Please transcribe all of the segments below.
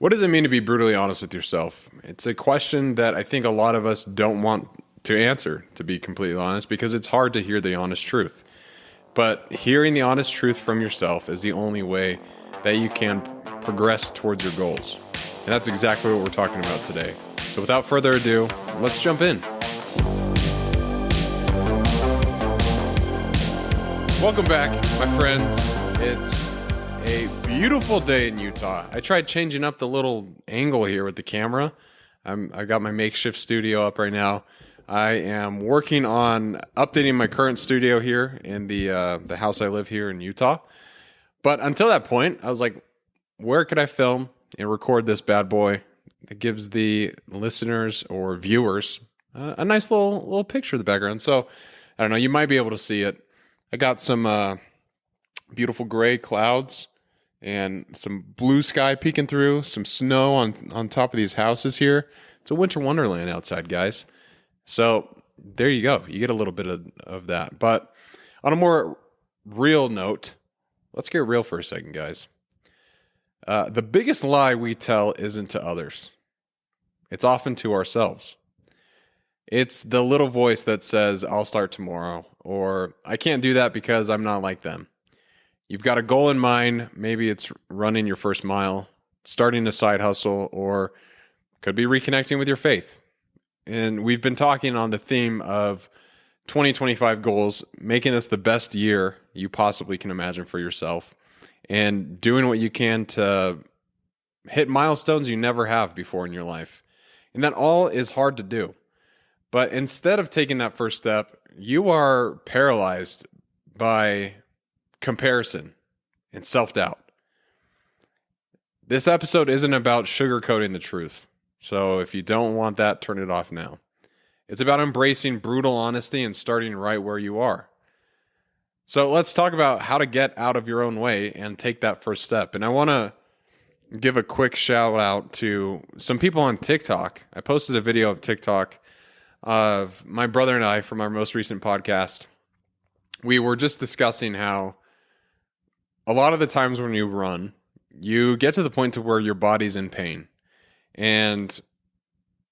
What does it mean to be brutally honest with yourself? It's a question that I think a lot of us don't want to answer, to be completely honest, because it's hard to hear the honest truth. But hearing the honest truth from yourself is the only way that you can progress towards your goals. And that's exactly what we're talking about today. So without further ado, let's jump in. Welcome back, my friends. It's a beautiful day in Utah. I tried changing up the little angle here with the camera. I got my makeshift studio up right now. I am working on updating my current studio here in the house I live here in Utah. But until that point, I was like, where could I film and record this bad boy that gives the listeners or viewers a nice little picture of the background? So I don't know, you might be able to see it. I got some beautiful gray clouds and some blue sky peeking through, some snow on top of these houses here. It's a winter wonderland outside, guys. So there you go. You get a little bit of that. But on a more real note, let's get real for a second, guys. The biggest lie we tell isn't to others. It's often to ourselves. It's the little voice that says, I'll start tomorrow, or I can't do that because I'm not like them. You've got a goal in mind. Maybe it's running your first mile, starting a side hustle, or could be reconnecting with your faith. And we've been talking on the theme of 2025 goals, making this the best year you possibly can imagine for yourself, and doing what you can to hit milestones you never have before in your life. And that all is hard to do. But instead of taking that first step, you are paralyzed by comparison and self-doubt. This episode isn't about sugarcoating the truth. So if you don't want that, turn it off now. It's about embracing brutal honesty and starting right where you are. So let's talk about how to get out of your own way and take that first step. And I want to give a quick shout out to some people on TikTok. I posted a video of TikTok of my brother and I from our most recent podcast. We were just discussing how a lot of the times when you run, you get to the point to where your body's in pain. And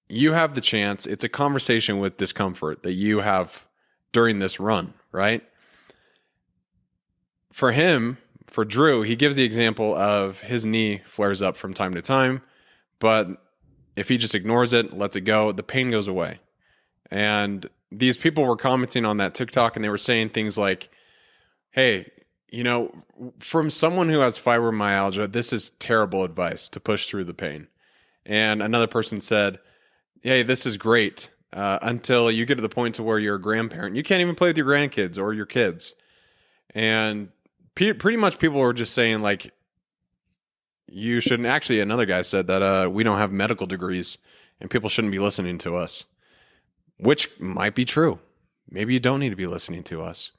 you have the chance, it's a conversation with discomfort that you have during this run, right? For Drew, he gives the example of his knee flares up from time to time, but if he just ignores it, lets it go, the pain goes away. And these people were commenting on that TikTok and they were saying things like, hey, from someone who has fibromyalgia, this is terrible advice to push through the pain. And another person said, hey, this is great until you get to the point to where you're a grandparent. You can't even play with your grandkids or your kids. And pretty much people were just saying, like, you shouldn't. Actually, another guy said that we don't have medical degrees and people shouldn't be listening to us, which might be true. Maybe you don't need to be listening to us.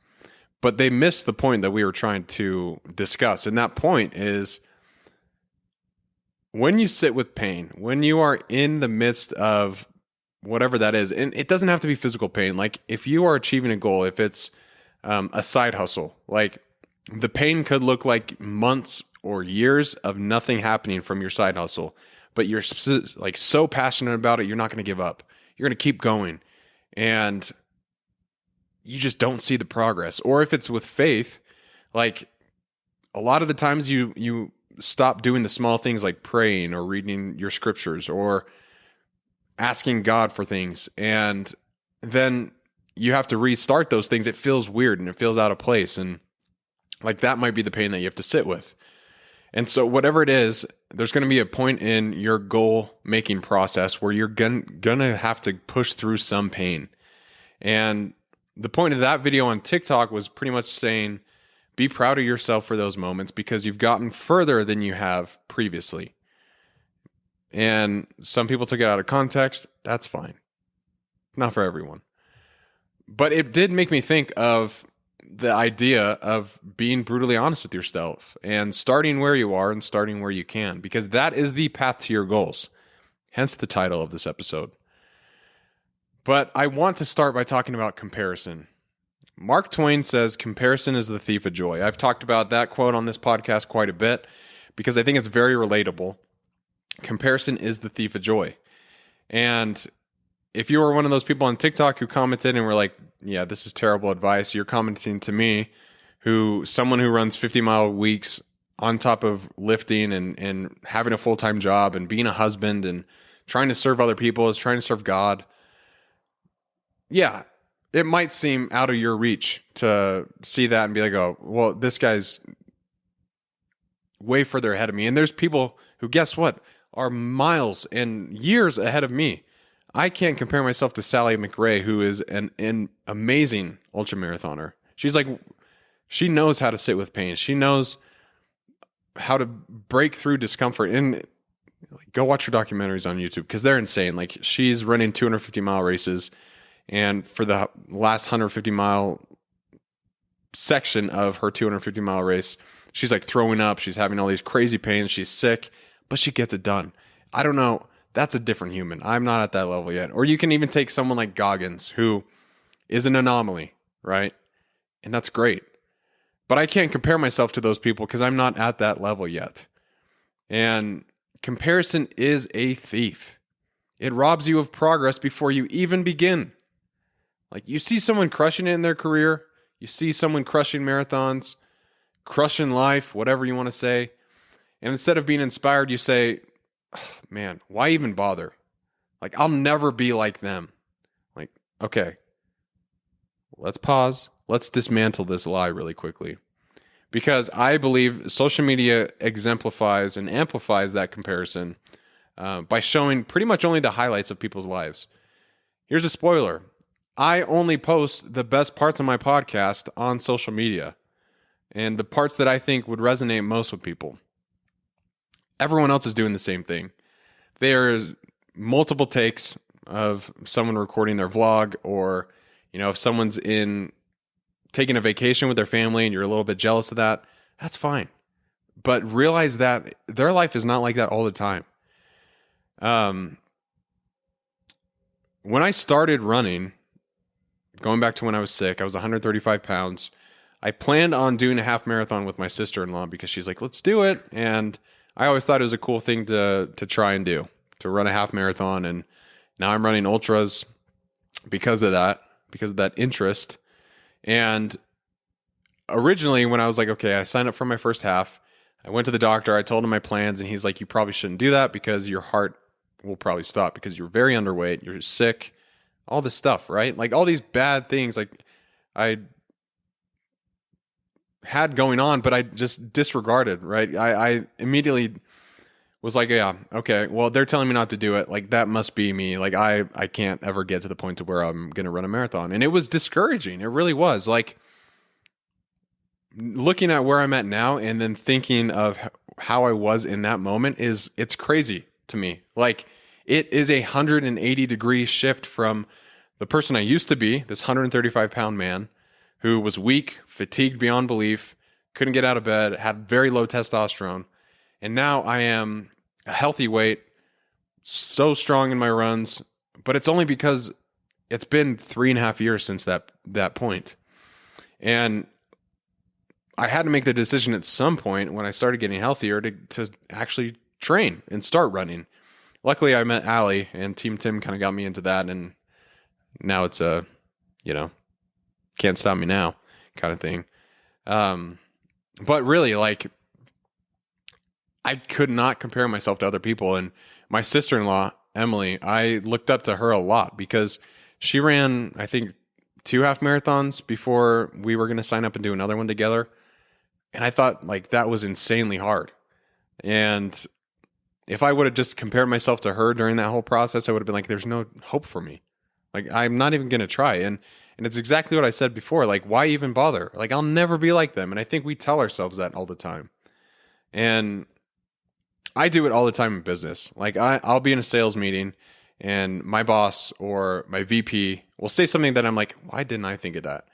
But they missed the point that we were trying to discuss. And that point is, when you sit with pain, when you are in the midst of whatever that is, and it doesn't have to be physical pain. Like if you are achieving a goal, if it's a side hustle, like the pain could look like months or years of nothing happening from your side hustle, but you're like so passionate about it, you're not going to give up. You're going to keep going. And you just don't see the progress. Or if it's with faith, like a lot of the times you stop doing the small things like praying or reading your scriptures or asking God for things. And then you have to restart those things. It feels weird and it feels out of place. And like that might be the pain that you have to sit with. And so whatever it is, there's going to be a point in your goal making process where you're going to have to push through some pain. And the point of that video on TikTok was pretty much saying, be proud of yourself for those moments because you've gotten further than you have previously. And some people took it out of context. That's fine. Not for everyone. But it did make me think of the idea of being brutally honest with yourself and starting where you are and starting where you can, because that is the path to your goals. Hence the title of this episode. But I want to start by talking about comparison. Mark Twain says, comparison is the thief of joy. I've talked about that quote on this podcast quite a bit because I think it's very relatable. Comparison is the thief of joy. And if you were one of those people on TikTok who commented and were like, yeah, this is terrible advice, you're commenting to me, someone who runs 50-mile weeks on top of lifting and having a full-time job and being a husband and trying to serve other people, is trying to serve God. Yeah, it might seem out of your reach to see that and be like, oh, well, this guy's way further ahead of me. And there's people who, guess what, are miles and years ahead of me. I can't compare myself to Sally McRae, who is an amazing ultramarathoner. She knows how to sit with pain. She knows how to break through discomfort. And go watch her documentaries on YouTube because they're insane. Like, she's running 250-mile races, and for the last 150-mile section of her 250-mile race, she's like throwing up. She's having all these crazy pains. She's sick, but she gets it done. I don't know. That's a different human. I'm not at that level yet. Or you can even take someone like Goggins, who is an anomaly, right? And that's great. But I can't compare myself to those people because I'm not at that level yet. And comparison is a thief. It robs you of progress before you even begin. Like, you see someone crushing it in their career, you see someone crushing marathons, crushing life, whatever you want to say. And instead of being inspired, you say, oh, man, why even bother? Like, I'll never be like them. Like, okay, let's pause. Let's dismantle this lie really quickly. Because I believe social media exemplifies and amplifies that comparison by showing pretty much only the highlights of people's lives. Here's a spoiler. I only post the best parts of my podcast on social media and the parts that I think would resonate most with people. Everyone else is doing the same thing. There's multiple takes of someone recording their vlog, or, if someone's taking a vacation with their family and you're a little bit jealous of that, that's fine. But realize that their life is not like that all the time. When I started running, going back to when I was sick, I was 135 pounds. I planned on doing a half marathon with my sister-in-law because she's like, let's do it. And I always thought it was a cool thing to try and do, to run a half marathon. And now I'm running ultras because of that interest. And originally, when I was like, okay, I signed up for my first half, I went to the doctor, I told him my plans, and he's like, you probably shouldn't do that because your heart will probably stop because you're very underweight, you're sick, all this stuff, right? Like, all these bad things, like, I had going on, but I just disregarded, right? I immediately was like, yeah, okay, well, they're telling me not to do it. Like, that must be me. Like, I can't ever get to the point to where I'm going to run a marathon. And it was discouraging. It really was. Like, looking at where I'm at now and then thinking of how I was in that moment it's crazy to me. Like, it is 180-degree shift from the person I used to be, this 135-pound man who was weak, fatigued beyond belief, couldn't get out of bed, had very low testosterone. And now I am a healthy weight, so strong in my runs, but it's only because it's been 3.5 years since that point. And I had to make the decision at some point when I started getting healthier to actually train and start running. Luckily, I met Allie, and Team Tim kind of got me into that, and now it's can't stop me now kind of thing. But really, like, I could not compare myself to other people. And my sister-in-law, Emily, I looked up to her a lot because she ran, I think, 2 half marathons before we were going to sign up and do another one together. And I thought, like, that was insanely hard. And if I would have just compared myself to her during that whole process, I would have been like, there's no hope for me. Like, I'm not even going to try. And it's exactly what I said before. Like, why even bother? Like, I'll never be like them. And I think we tell ourselves that all the time. And I do it all the time in business. Like, I'll be in a sales meeting and my boss or my VP will say something that I'm like, why didn't I think of that?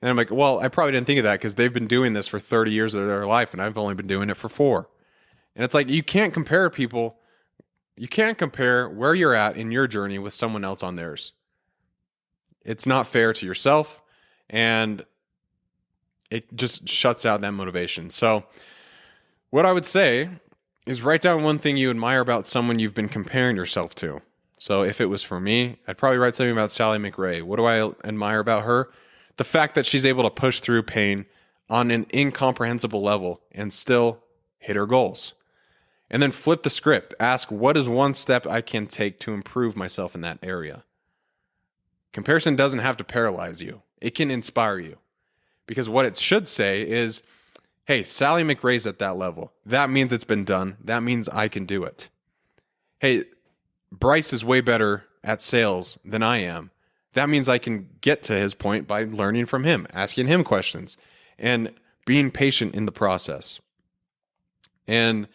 And I'm like, well, I probably didn't think of that because they've been doing this for 30 years of their life and I've only been doing it for 4. And it's like, you can't compare people. You can't compare where you're at in your journey with someone else on theirs. It's not fair to yourself, and it just shuts out that motivation. So what I would say is write down one thing you admire about someone you've been comparing yourself to. So if it was for me, I'd probably write something about Sally McRae. What do I admire about her? The fact that she's able to push through pain on an incomprehensible level and still hit her goals. And then flip the script. Ask, what is one step I can take to improve myself in that area? Comparison doesn't have to paralyze you. It can inspire you. Because what it should say is, hey, Sally McRae's at that level. That means it's been done. That means I can do it. Hey, Bryce is way better at sales than I am. That means I can get to his point by learning from him, asking him questions, and being patient in the process. And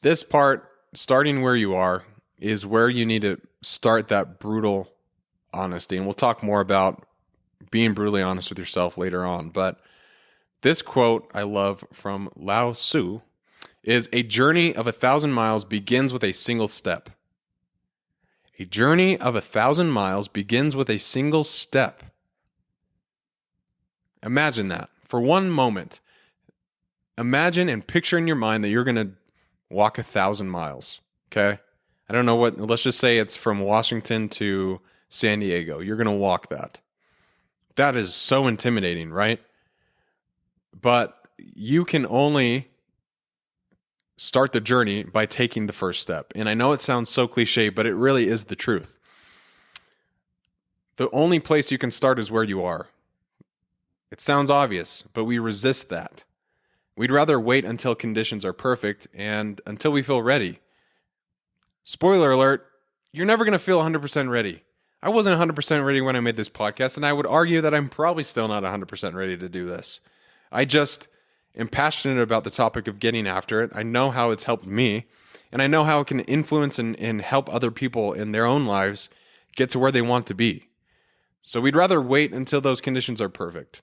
this part, starting where you are, is where you need to start that brutal honesty. And we'll talk more about being brutally honest with yourself later on. But this quote I love from Lao Tzu is, a journey of 1,000 miles begins with a single step. A journey of 1,000 miles begins with a single step. Imagine that for one moment. Imagine and picture in your mind that you're going to walk 1,000 miles. Okay. I don't know let's just say it's from Washington to San Diego. You're going to walk that. That is so intimidating, right? But you can only start the journey by taking the first step. And I know it sounds so cliche, but it really is the truth. The only place you can start is where you are. It sounds obvious, but we resist that. We'd rather wait until conditions are perfect and until we feel ready. Spoiler alert, you're never going to feel 100% ready. I wasn't 100% ready when I made this podcast, and I would argue that I'm probably still not 100% ready to do this. I just am passionate about the topic of getting after it. I know how it's helped me, and I know how it can influence and help other people in their own lives get to where they want to be. So we'd rather wait until those conditions are perfect.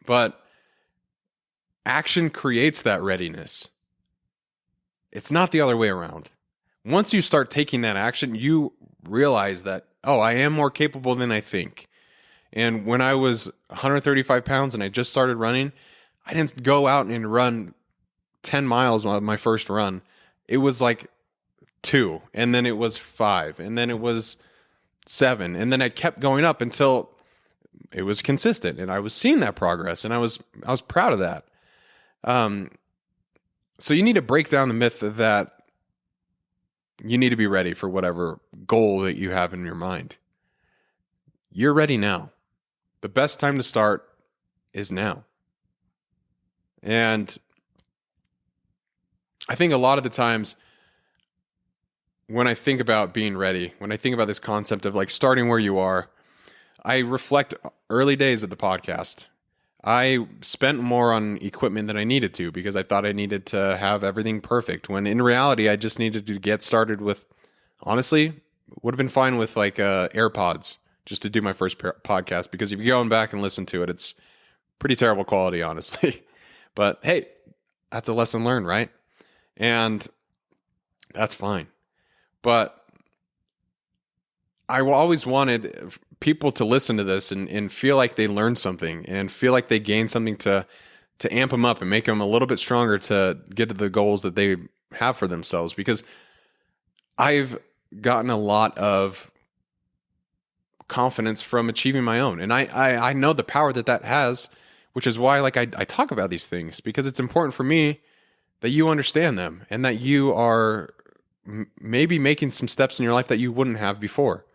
But action creates that readiness. It's not the other way around. Once you start taking that action, you realize that, oh, I am more capable than I think. And when I was 135 pounds and I just started running, I didn't go out and run 10 miles on my first run. It was like 2, and then it was 5, and then it was 7. And then I kept going up until it was consistent, and I was seeing that progress, and I was proud of that. So you need to break down the myth that you need to be ready for whatever goal that you have in your mind. You're ready now. The best time to start is now. And I think a lot of the times when I think about being ready, when I think about this concept of like starting where you are, I reflect early days of the podcast. I spent more on equipment than I needed to because I thought I needed to have everything perfect, when in reality, I just needed to get started with, honestly, would have been fine with like AirPods just to do my first podcast, because if you go on back and listen to it, it's pretty terrible quality, honestly. But hey, that's a lesson learned, right? And that's fine. But I always wanted people to listen to this and feel like they learned something and feel like they gained something to amp them up and make them a little bit stronger to get to the goals that they have for themselves. Because I've gotten a lot of confidence from achieving my own. And I know the power that has, which is why I talk about these things, because it's important for me that you understand them and that you are maybe making some steps in your life that you wouldn't have before.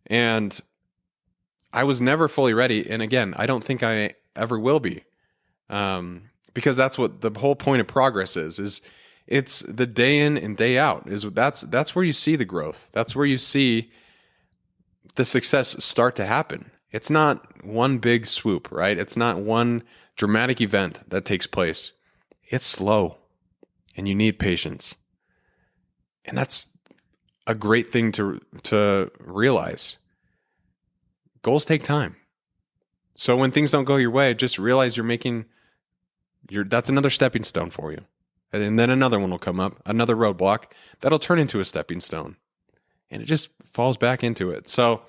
And I was never fully ready. And again, I don't think I ever will be. Because that's what the whole point of progress is it's the day in and day out. That's where you see the growth. That's where you see the success start to happen. It's not one big swoop, right? It's not one dramatic event that takes place. It's slow, and you need patience. And that's a great thing to realize. Goals take time. So when things don't go your way, just realize that's another stepping stone for you. And then another one will come up, another roadblock that'll turn into a stepping stone. And it just falls back into it. So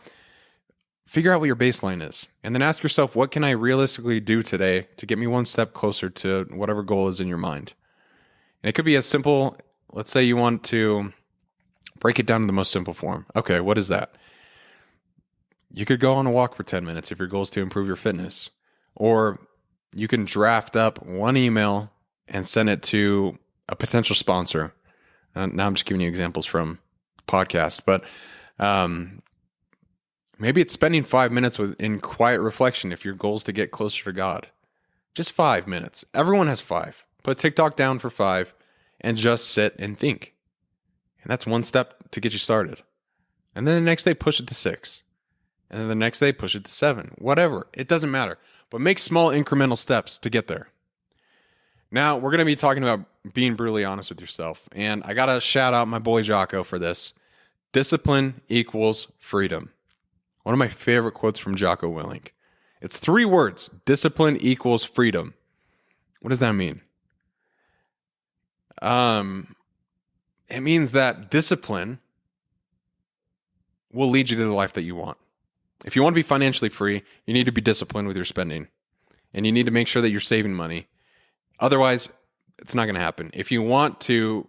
figure out what your baseline is, and then ask yourself, what can I realistically do today to get me one step closer to whatever goal is in your mind? And it could be as simple, let's say you want to break it down to the most simple form. Okay, what is that? You could go on a walk for 10 minutes if your goal is to improve your fitness. Or you can draft up one email and send it to a potential sponsor. Now I'm just giving you examples from podcast, but maybe it's spending 5 minutes in quiet reflection if your goal is to get closer to God. Just 5 minutes. Everyone has 5. Put TikTok down for 5 and just sit and think. And that's one step to get you started. And then the next day, push it to 6. And then the next day, push it to 7. Whatever. It doesn't matter. But make small incremental steps to get there. Now, we're going to be talking about being brutally honest with yourself. And I got to shout out my boy Jocko for this. Discipline equals freedom. One of my favorite quotes from Jocko Willink. It's 3 words. Discipline equals freedom. What does that mean? It means that discipline will lead you to the life that you want. If you want to be financially free, you need to be disciplined with your spending. And you need to make sure that you're saving money. Otherwise, it's not going to happen. If you want to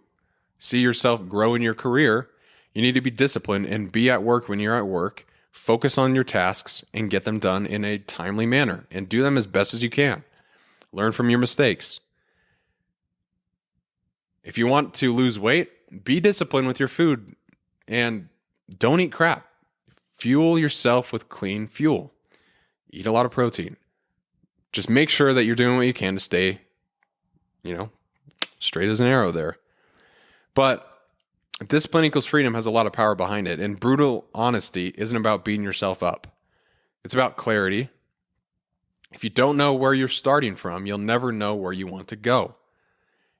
see yourself grow in your career, you need to be disciplined and be at work when you're at work. Focus on your tasks and get them done in a timely manner and do them as best as you can. Learn from your mistakes. If you want to lose weight, be disciplined with your food and don't eat crap. Fuel yourself with clean fuel. Eat a lot of protein. Just make sure that you're doing what you can to stay, straight as an arrow there. But discipline equals freedom has a lot of power behind it. And brutal honesty isn't about beating yourself up. It's about clarity. If you don't know where you're starting from, you'll never know where you want to go.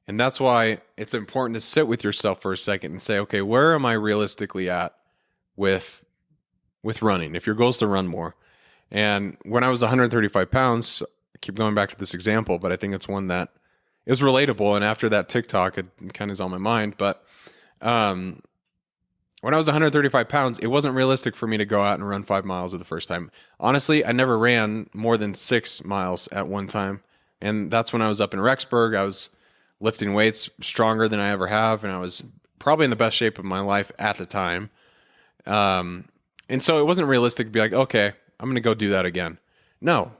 And that's why it's important to sit with yourself for a second and say, okay, where am I realistically at with running? If your goal is to run more. And when I was 135 pounds, I keep going back to this example, but I think it's one that is relatable. And after that TikTok, it kind of is on my mind. But when I was 135 pounds, it wasn't realistic for me to go out and run 5 miles the first time. Honestly, I never ran more than 6 miles at one time. And that's when I was up in Rexburg. I was lifting weights stronger than I ever have. And I was probably in the best shape of my life at the time. And so it wasn't realistic to be like, okay, I'm going to go do that again. No,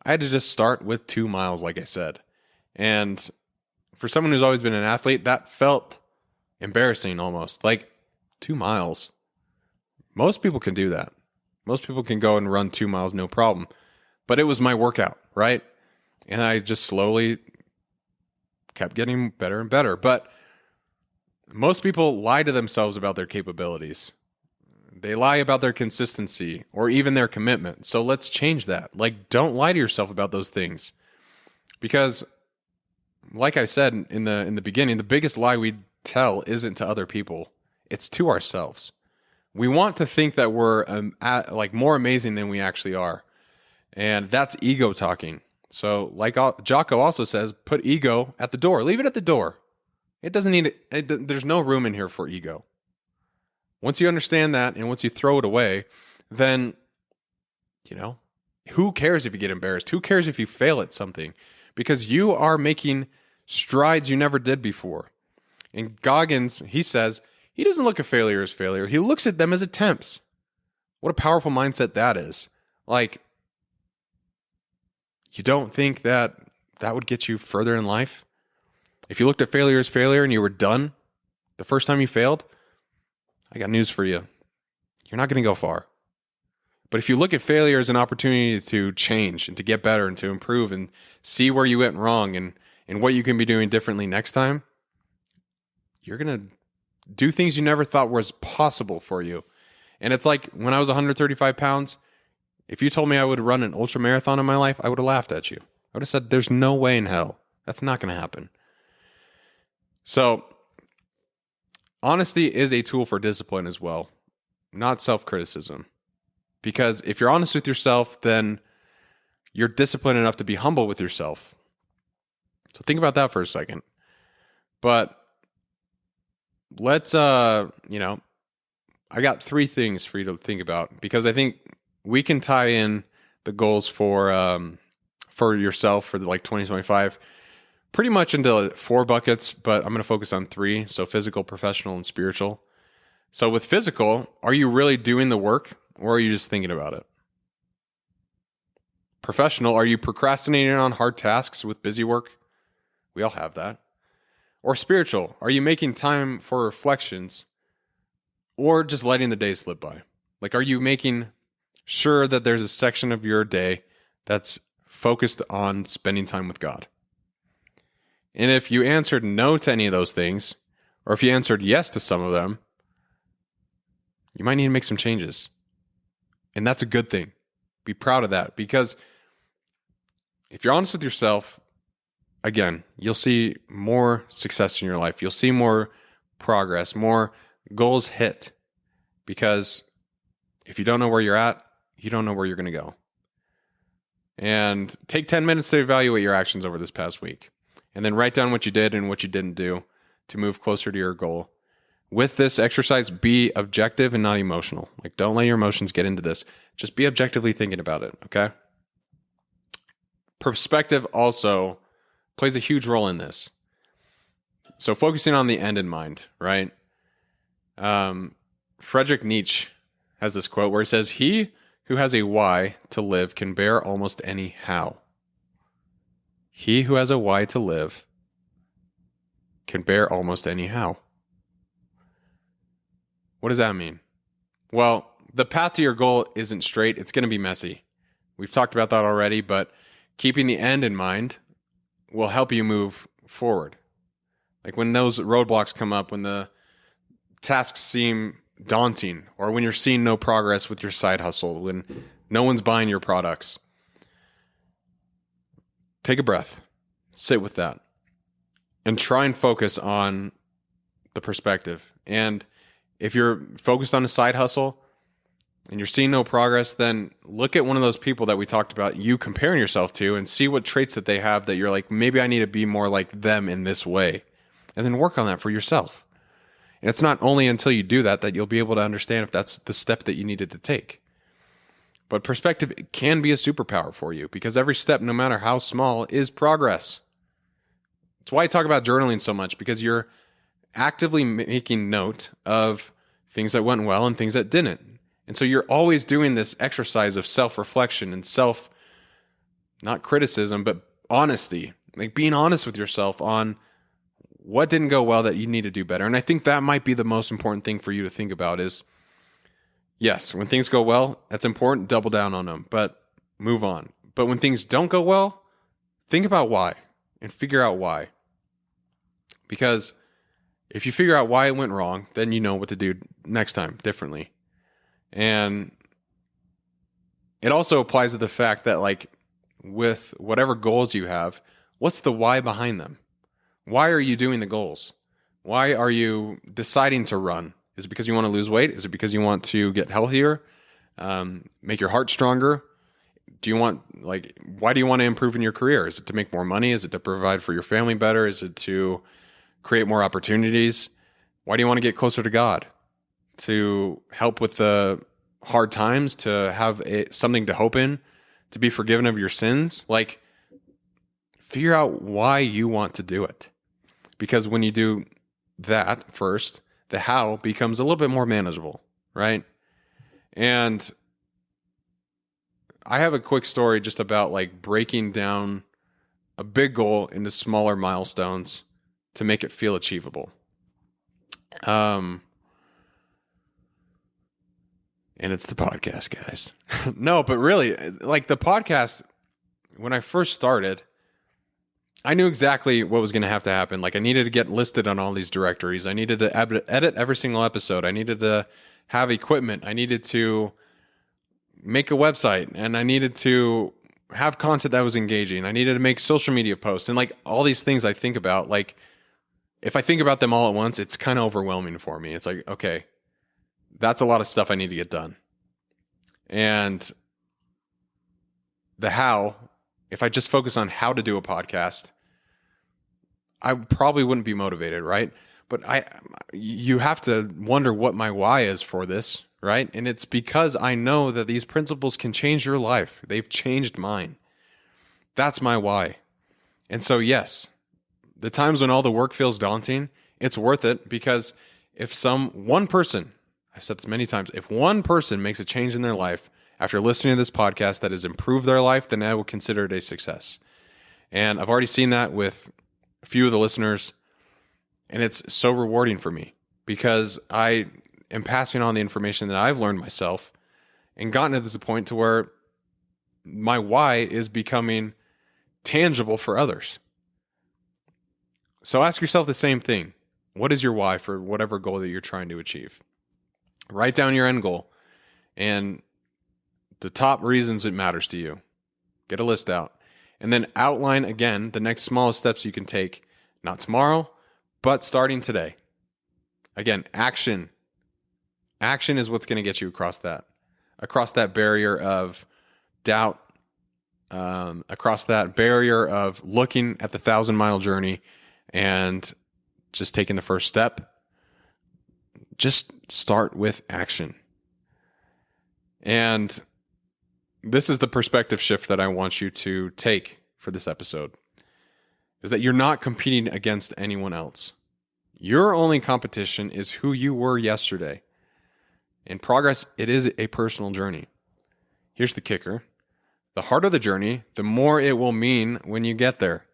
I had to just start with 2 miles, like I said. And for someone who's always been an athlete, that felt embarrassing almost. Like 2 miles. Most people can do that. Most people can go and run 2 miles, no problem. But it was my workout, right? And I just slowly kept getting better and better. But most people lie to themselves about their capabilities. They lie about their consistency or even their commitment. So let's change that. Like, don't lie to yourself about those things. Because, like I said in the beginning, the biggest lie we tell isn't to other people. It's to ourselves. We want to think that we're more amazing than we actually are. And that's ego talking. So like Jocko also says, put ego at the door. Leave it at the door. It doesn't need it. There's no room in here for ego. Once you understand that and once you throw it away, then, who cares if you get embarrassed? Who cares if you fail at something? Because you are making strides you never did before. And Goggins, he says, he doesn't look at failure as failure. He looks at them as attempts. What a powerful mindset that is. Like, you don't think that would get you further in life? If you looked at failure as failure and you were done the first time you failed, I got news for you. You're not going to go far. But if you look at failure as an opportunity to change and to get better and to improve and see where you went wrong and what you can be doing differently next time, you're going to do things you never thought was possible for you. And it's like when I was 135 pounds, if you told me I would run an ultra marathon in my life, I would have laughed at you. I would have said, there's no way in hell. That's not going to happen. So, honesty is a tool for discipline as well, not self-criticism. Because if you're honest with yourself, then you're disciplined enough to be humble with yourself. So think about that for a second. But let's, I got 3 things for you to think about because I think we can tie in the goals for yourself for 2025 pretty much into 4 buckets, but I'm going to focus on 3. So physical, professional, and spiritual. So with physical, are you really doing the work or are you just thinking about it? Professional, are you procrastinating on hard tasks with busy work? We all have that. Or spiritual, are you making time for reflections or just letting the day slip by? Like, are you making sure that there's a section of your day that's focused on spending time with God? And if you answered no to any of those things, or if you answered yes to some of them, you might need to make some changes. And that's a good thing. Be proud of that, because if you're honest with yourself, again, you'll see more success in your life. You'll see more progress, more goals hit. Because if you don't know where you're at, you don't know where you're going to go. And take 10 minutes to evaluate your actions over this past week. And then write down what you did and what you didn't do to move closer to your goal. With this exercise, be objective and not emotional. Like, don't let your emotions get into this. Just be objectively thinking about it, okay? Perspective also plays a huge role in this. So focusing on the end in mind, right? Friedrich Nietzsche has this quote where he says, "He who has a why to live can bear almost any how." He who has a why to live can bear almost any how. What does that mean? Well, the path to your goal isn't straight. It's going to be messy. We've talked about that already, but keeping the end in mind will help you move forward. Like when those roadblocks come up, when the tasks seem daunting, or when you're seeing no progress with your side hustle, when no one's buying your products, take a breath, sit with that, and try and focus on the perspective. And if you're focused on a side hustle and you're seeing no progress, then look at one of those people that we talked about, you comparing yourself to, and see what traits that they have that you're like, maybe I need to be more like them in this way. And then work on that for yourself. And it's not only until you do that that you'll be able to understand if that's the step that you needed to take. But perspective can be a superpower for you, because every step, no matter how small, is progress. That's why I talk about journaling so much, because you're actively making note of things that went well and things that didn't. And so you're always doing this exercise of self-reflection and not criticism, but honesty. Like being honest with yourself on what didn't go well that you need to do better. And I think that might be the most important thing for you to think about is, yes, when things go well, that's important, double down on them, but move on. But when things don't go well, think about why and figure out why. Because if you figure out why it went wrong, then you know what to do next time differently. And it also applies to the fact that, like, with whatever goals you have, what's the why behind them? Why are you doing the goals? Why are you deciding to run? Is it because you want to lose weight? Is it because you want to get healthier? Make your heart stronger? Why do you want to improve in your career? Is it to make more money? Is it to provide for your family better? Is it to create more opportunities? Why do you want to get closer to God? To help with the hard times? To have something to hope in? To be forgiven of your sins? Like, figure out why you want to do it. Because when you do that first, the how becomes a little bit more manageable, right? And I have a quick story just about like breaking down a big goal into smaller milestones to make it feel achievable. And it's the podcast, guys. No, but really, like the podcast, when I first started, I knew exactly what was going to have to happen. Like I needed to get listed on all these directories. I needed to edit every single episode. I needed to have equipment. I needed to make a website, and I needed to have content that was engaging. I needed to make social media posts, and like all these things I think about, like if I think about them all at once, it's kind of overwhelming for me. It's like, okay, that's a lot of stuff I need to get done. And the how, if I just focus on how to do a podcast, I probably wouldn't be motivated, right? But you have to wonder what my why is for this, right? And it's because I know that these principles can change your life. They've changed mine. That's my why. And so, yes, the times when all the work feels daunting, it's worth it, because if one person, I've said this many times, if one person makes a change in their life after listening to this podcast that has improved their life, then I will consider it a success. And I've already seen that with a few of the listeners, and it's so rewarding for me because I am passing on the information that I've learned myself and gotten to the point to where my why is becoming tangible for others. So ask yourself the same thing. What is your why for whatever goal that you're trying to achieve? Write down your end goal and the top reasons it matters to you. Get a list out. And then outline again the next smallest steps you can take, not tomorrow, but starting today. Again, action. Action is what's going to get you across that barrier of doubt, across that barrier of looking at the 1,000-mile journey and just taking the first step. Just start with action. And this is the perspective shift that I want you to take for this episode, is that you're not competing against anyone else. Your only competition is who you were yesterday. In progress, it is a personal journey. Here's the kicker. The harder the journey, the more it will mean when you get there.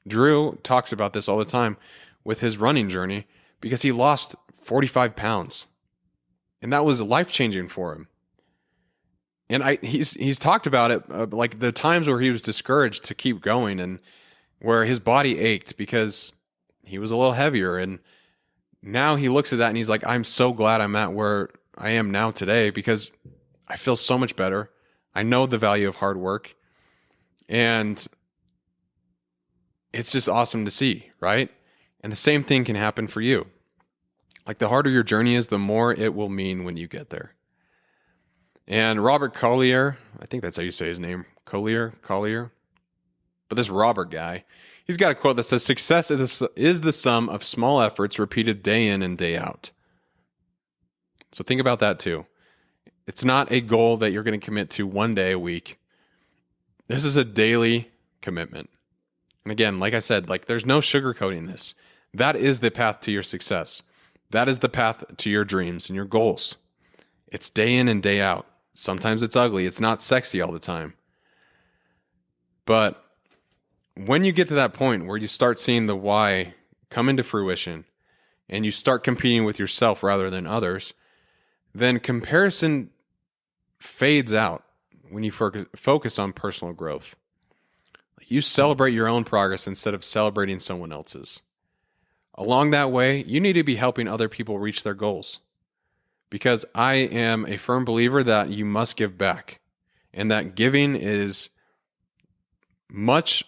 Drew talks about this all the time with his running journey because he lost 45 pounds. And that was life-changing for him. And he's talked about it, like the times where he was discouraged to keep going and where his body ached because he was a little heavier. And now he looks at that and he's like, I'm so glad I'm at where I am now today because I feel so much better. I know the value of hard work. And it's just awesome to see, right? And the same thing can happen for you. Like the harder your journey is, the more it will mean when you get there. And Robert Collier, I think that's how you say his name, Collier. But this Robert guy, he's got a quote that says, success is the sum of small efforts repeated day in and day out. So think about that too. It's not a goal that you're going to commit to one day a week. This is a daily commitment. And again, like I said, like there's no sugarcoating this. That is the path to your success. That is the path to your dreams and your goals. It's day in and day out. Sometimes it's ugly. It's not sexy all the time. But when you get to that point where you start seeing the why come into fruition and you start competing with yourself rather than others, then comparison fades out when you focus on personal growth. You celebrate your own progress instead of celebrating someone else's. Along that way, you need to be helping other people reach their goals. Because I am a firm believer that you must give back. And that giving is much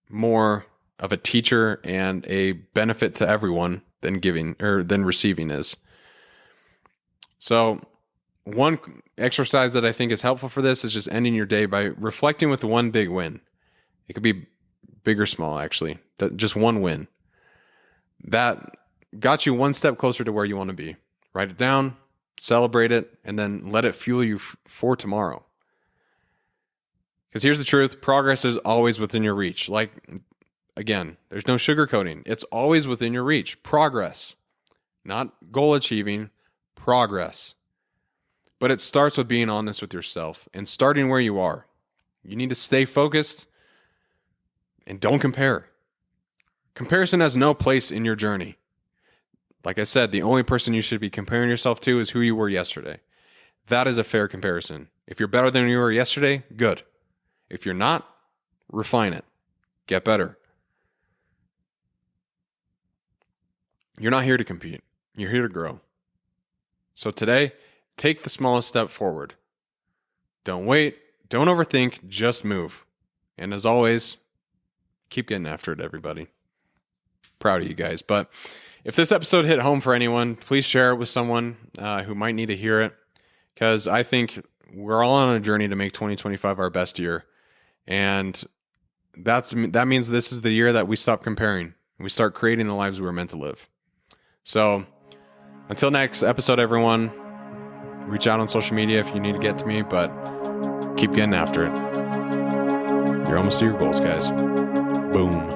more of a teacher and a benefit to everyone than receiving is. So one exercise that I think is helpful for this is just ending your day by reflecting with one big win. It could be big or small, actually. Just one win. That got you one step closer to where you want to be. Write it down, celebrate it, and then let it fuel you for tomorrow. Because here's the truth, progress is always within your reach. Like, again, there's no sugarcoating. It's always within your reach. Progress. Not goal achieving, progress. But it starts with being honest with yourself and starting where you are. You need to stay focused and don't compare. Comparison has no place in your journey. Like I said, the only person you should be comparing yourself to is who you were yesterday. That is a fair comparison. If you're better than you were yesterday, good. If you're not, refine it. Get better. You're not here to compete. You're here to grow. So today, take the smallest step forward. Don't wait. Don't overthink. Just move. And as always, keep getting after it, everybody. Proud of you guys. But if this episode hit home for anyone, please share it with someone who might need to hear it, because I think we're all on a journey to make 2025 our best year. And that means this is the year that we stop comparing. We start creating the lives we're meant to live. So until next episode, everyone, reach out on social media if you need to get to me, but keep getting after it. You're almost to your goals, guys. Boom.